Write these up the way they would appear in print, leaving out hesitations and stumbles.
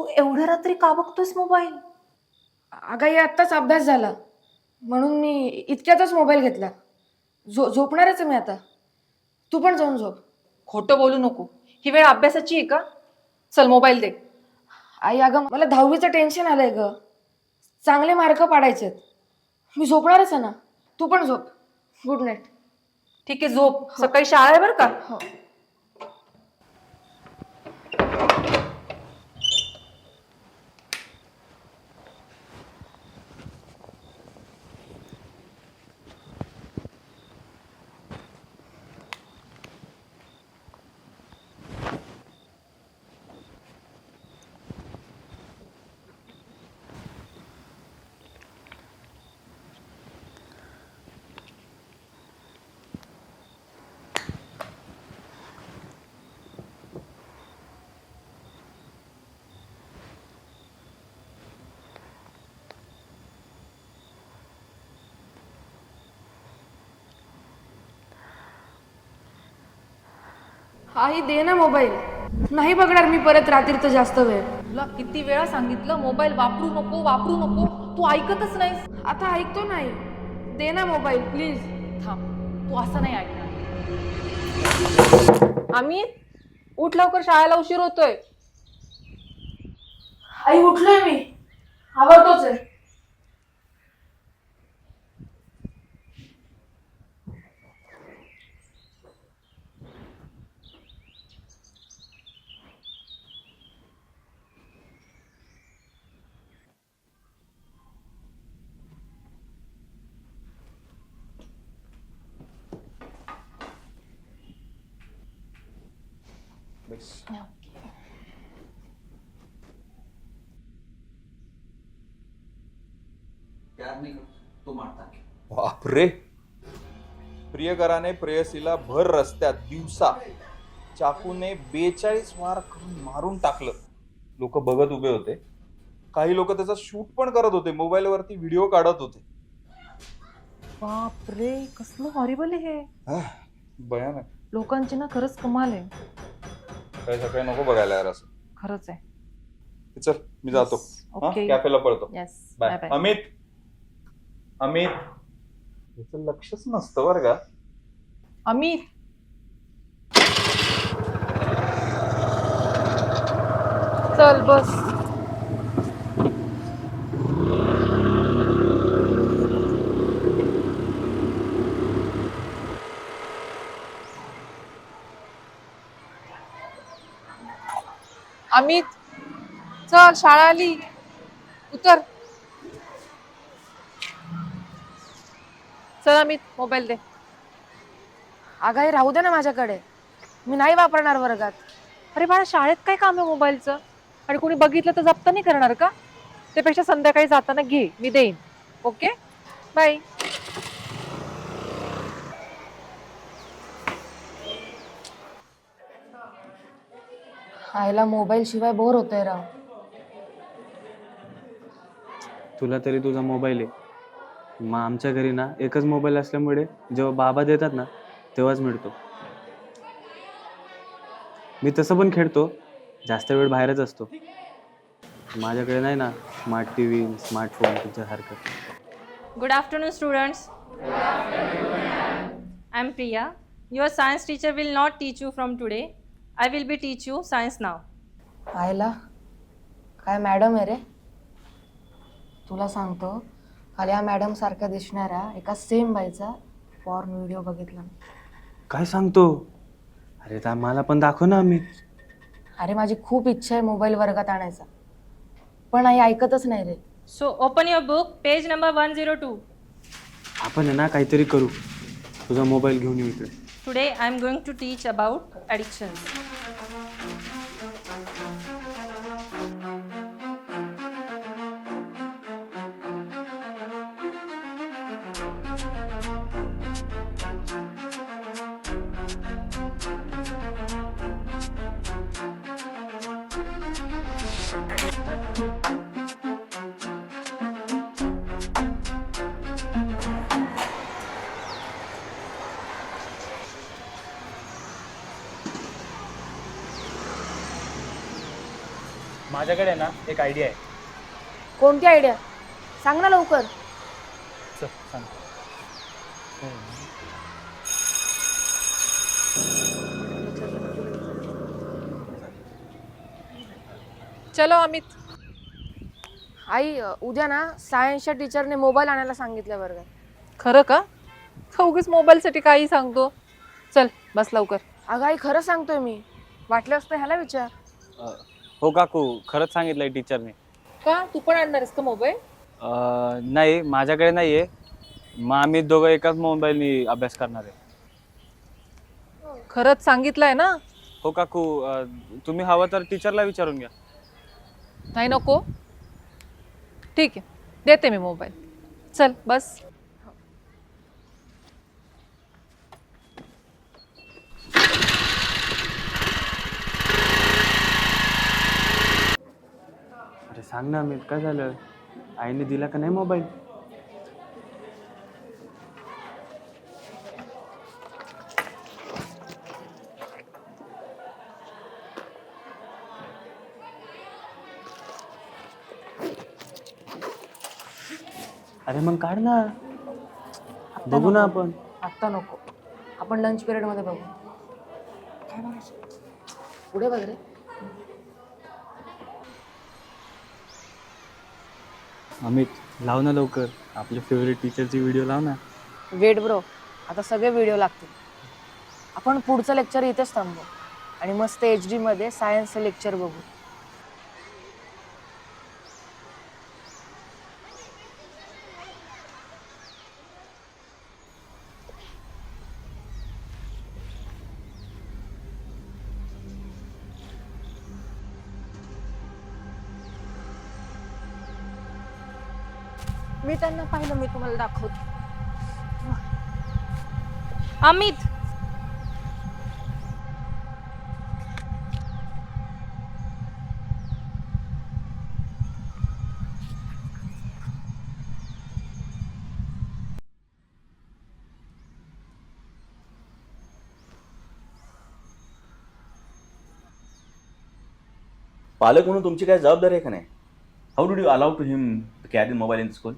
तू एवढ्या रात्री का बघतोयस मोबाईल? अगं हे आत्ताच अभ्यास झाला म्हणून मी इतक्यातच मोबाईल घेतला. झोपणारच आहे मी आता. तू पण जाऊन झोप. खोटं बोलू नको. ही वेळ अभ्यासाची आहे का? चल मोबाईल दे. आई अगं मला 10वीचं टेन्शन आलंय ग. चांगले मार्क पाडायचेत. मी झोपणारच आहे ना. तू पण झोप. Good night. ठीक आहे झोप. सकाळी शाळा आहे बरं का? हो. आई दे ना मोबाईल. नाही बघणार मी परत रात्रीचं जास्त वेळ. तुला किती वेळा सांगितलं मोबाईल वापरू नको वापरू नको. तू ऐकतच नाहीस. आता ऐकतो नाही. दे ना मोबाईल प्लीज. थांब. तू असं नाही ऐकणार. अमित उठ लवकर शाळेला उशीर होतोय. आई उठलोय मी. आवडतोच आहे. बापरे. प्रियकराने प्रेयसीला भर रस्त्यात दिवसा चाकूने 42 वार करून मारून टाकलं. लोक बघत उभे होते. काही लोक त्याचा शूट पण करत होते. मोबाईल वरती व्हिडिओ काढत होते. बापरे कसलं हॉरिबल आहे हे. भयानक. लोकांची ना खरंच कमाल आहे. काही सकाळी नको बघायला यार असं. खरंच आहे. चल मी जातो. ओके. कॅफेला पळतो. Yes bye. अमित अमित याचं लक्षच नसतं बरं का. अमित चल बस. अमित चल शाळा आली. उतर. चल अमित मोबाईल दे. अगं हे राहू दे ना माझ्याकडे. मी नाही वापरणार वर्गात. अरे बाळा शाळेत काय काम आहे मोबाईलचं? आणि कोणी बघितलं तर जप्त नाही करणार का? त्यापेक्षा संध्याकाळी जाताना घे. मी देईन. Okay bye. आईला मोबाईल शिवाय बोर होतोय राव. तुला तरी तुझा मोबाईल आहे. मग आमच्या घरी ना एकच मोबाईल असल्यामुळे जेव्हा बाबा देतात ना तेव्हाच मिळतो. मी तसं पण खेळतो. जास्त वेळ बाहेरच असतो. माझ्याकडे नाही ना स्मार्ट टीव्ही स्मार्टफोन तुझ्यासारखं. Good afternoon, students. I am Priya. Your science teacher will not teach you from today. I will be teach you science now. आईला काय मॅडम आहे रे. तुला सांगतो काल या मॅडम सारख्या दिसणाऱ्या एका सेम बाईचा पॉर्न व्हिडिओ बघितला. काय सांगतो. अरे ता मला पण दाखव ना आम्ही. अरे माझी खूप इच्छा आहे मोबाईल वर्गात आणायचा. पण आई ऐकतच नाही रे. So open your book, page number 102. आपण आहे ना काहीतरी करू. तुझा मोबाईल घेऊन येऊ इकडे. Today I am going to teach about addictions. माझ्याकडे ना एक आयडिया आहे. कोणती आयडिया? सांग ना लवकर. चल सांग. चलो अमित. आई उद्या ना सायन्सच्या टीचरने मोबाईल आणायला सांगितलं वर्गात. खरं का? उगीच मोबाईलसाठी काही सांगतो. चल बस लवकर. अगं आई खरं सांगतोय मी, वाटलं असतं ह्याला विचार. हो काकू, खरंच सांगितलंय टीचरने. का तू पण आणणार आहेस का मोबाईल? नाही, माझ्याकडे नाही आहे. मग आम्ही दोघं एकाच मोबाईलनी अभ्यास करणार आहे. खरंच सांगितलंय ना? हो काकू, तुम्ही हवं तर टीचरला विचारून घ्या. नाही नको. ठीक आहे, देते मी मोबाईल. चल बस. अरे सांग ना अमित, काय झालं? आईने दिला का नाही मोबाईल? अरे मग काढ ना, बघू ना आपण. आत्ता नको, आपण लंच पिरियड मध्ये बघू. काय बघायचं? पुढे बघ रे. अमित, लाव ना लवकर, आपल्या फेवरेट टीचरची व्हिडिओ लाव ना. वेट ब्रो, आता सगळे व्हिडिओ लागतील. आपण पुढचं लेक्चर इथेच थांबू आणि मस्त HD मध्ये सायन्सचं लेक्चर बघू. मी त्यांना पाहिलं, मी तुम्हाला दाखवते. अमित, पालक म्हणून तुमची काय जबाबदारी आहे का नाही? How do you allow to him to carry mobile in school?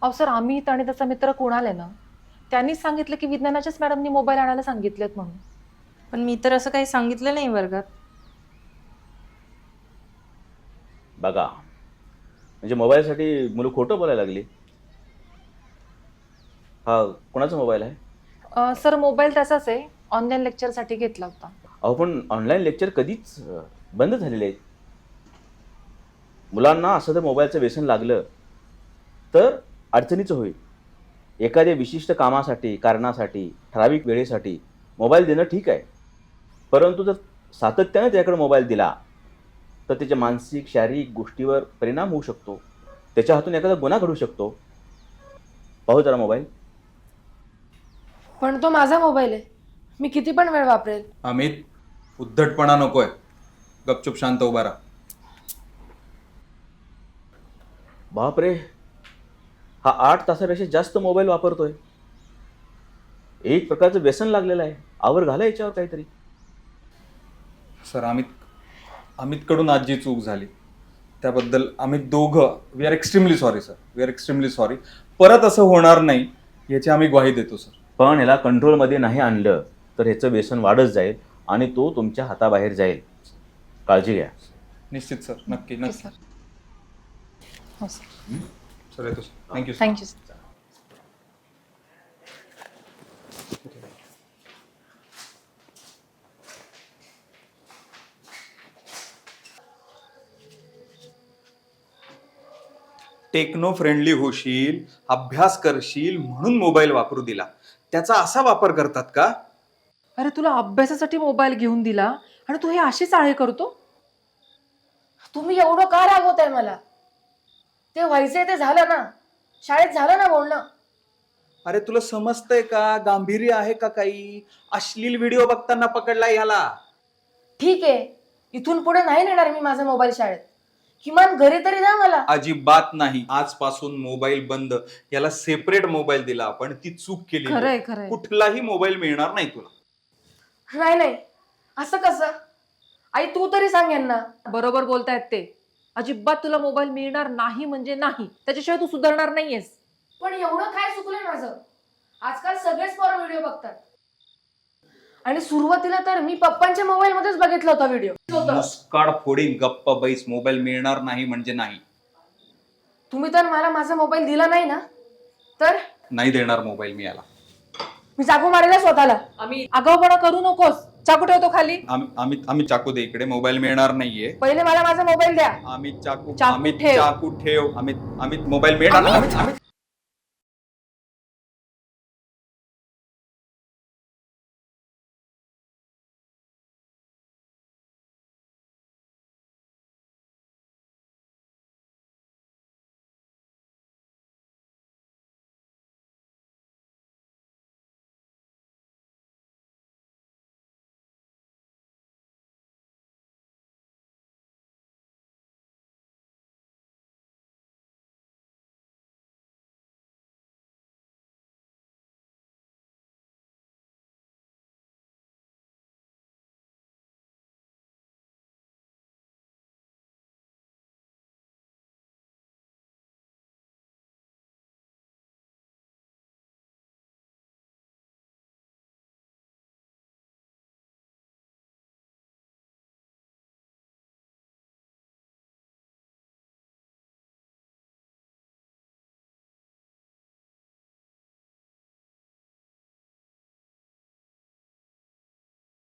अहो सर, अमित आणि त्याचा मित्र कुणाल आहे ना, त्यांनीच सांगितलं की विज्ञानाच्याच मॅडमनी मोबाईल आणायला सांगितलेत म्हणून. पण मी तर असं काही सांगितलं नाही वर्गात. बघा, म्हणजे मोबाईलसाठी मुलं खोटं बोलायला लागली. हा कोणाचा मोबाईल आहे? सर मोबाईल त्याचाच आहे, ऑनलाईन लेक्चरसाठी घेतला होता. अहो पण ऑनलाईन लेक्चर कधीच बंद झालेले आहेत. मुलांना असं जर मोबाईलचं व्यसन लागलं तर अडचणीचं होईल. एखाद्या विशिष्ट कामासाठी, कारणासाठी, ठराविक वेळेसाठी मोबाईल देणं ठीक आहे, परंतु जर सातत्याने त्याकडे मोबाईल दिला तर त्याच्या मानसिक, शारीरिक गोष्टीवर परिणाम होऊ शकतो. त्याच्या हातून एखादा गुन्हा घडू शकतो. पाहू जरा मोबाईल. पण तो माझा मोबाईल आहे, मी किती पण वेळ वापरेल. अमित, उद्धटपणा नकोय. गपचूप शांत उभा राहा. बापरे, हा 8 तासापेक्षा जास्त मोबाईल वापरतोय. एक प्रकारचं व्यसन लागलेलं आहे. आवर घाला याच्यावर काहीतरी. सर, अमितकडून आज जी चूक झाली त्याबद्दल आम्ही दोघं we are extremely sorry sir. We are extremely sorry. परत असं होणार नाही याची आम्ही ग्वाही देतो सर. पण ह्याला कंट्रोलमध्ये नाही आणलं तर ह्याचं व्यसन वाढत जाईल आणि तो तुमच्या हाताबाहेर जाईल. काळजी घ्या. निश्चित सर, नक्की नक्की. सर. हो सर. सर येतो sir. Thank you sir. Thank you sir. Techno friendly होशील, अभ्यास करशील म्हणून मोबाईल वापरू दिला. त्याचा असा वापर करतात का? अरे तुला अभ्यासासाठी मोबाईल घेऊन दिला आणि तू हे अशी चाळे करतो? तुम्ही एवढं का रागवताय मला? ते व्हायचंय ते झालं ना, शाळेत झालं ना बोलणं. अरे तुला समजतंय का? गांभीर्य आहे का काही? अश्लील व्हिडिओ बघताना पकडला याला. ठीक आहे, इथून पुढे नाही नेणार मी माझा मोबाईल शाळेत. किमान घरी तरी द्या मला. अजिबात नाही. आजपासून मोबाईल बंद. याला सेपरेट मोबाईल दिला आपण, ती चूक केली. खरंय खरंय. कुठलाही मोबाईल मिळणार नाही तुला. नाही नाही, असं कसं? आई तू तरी सांग यांना. बरोबर बोलतायत ते. अजिबात तुला मोबाईल मिळणार नाही म्हणजे नाही, त्याच्याशिवाय तू सुधारणार नाहीयेस. पण एवढं काय चुकलंय माझं? आजकाल सगळेच पोरं व्हिडिओ बघतात. आणि सुरुवातीला तर मी पप्पांच्या मोबाईल मध्येच बघितला होता व्हिडिओ. मुस्काड फोडीन, गप्प बैस. मोबाईल मिळणार नाही म्हणजे नाही. तुम्ही तर मला माझा मोबाईल दिला नाही ना, तर नाही देणार मोबाईल मी याला. मी चाकू मारेला स्वतःला. आम्ही आगाऊपणा करू नकोस. चाकू ठेवतो खाली. आम्ही चाकू दे इकडे. मोबाईल मिळणार नाहीये. पहिले मला माझा मोबाईल द्या. आम्ही चाकू चाकू आम्ही ठेव. चाकू ठेव. आम्ही मोबाईल मिळणार.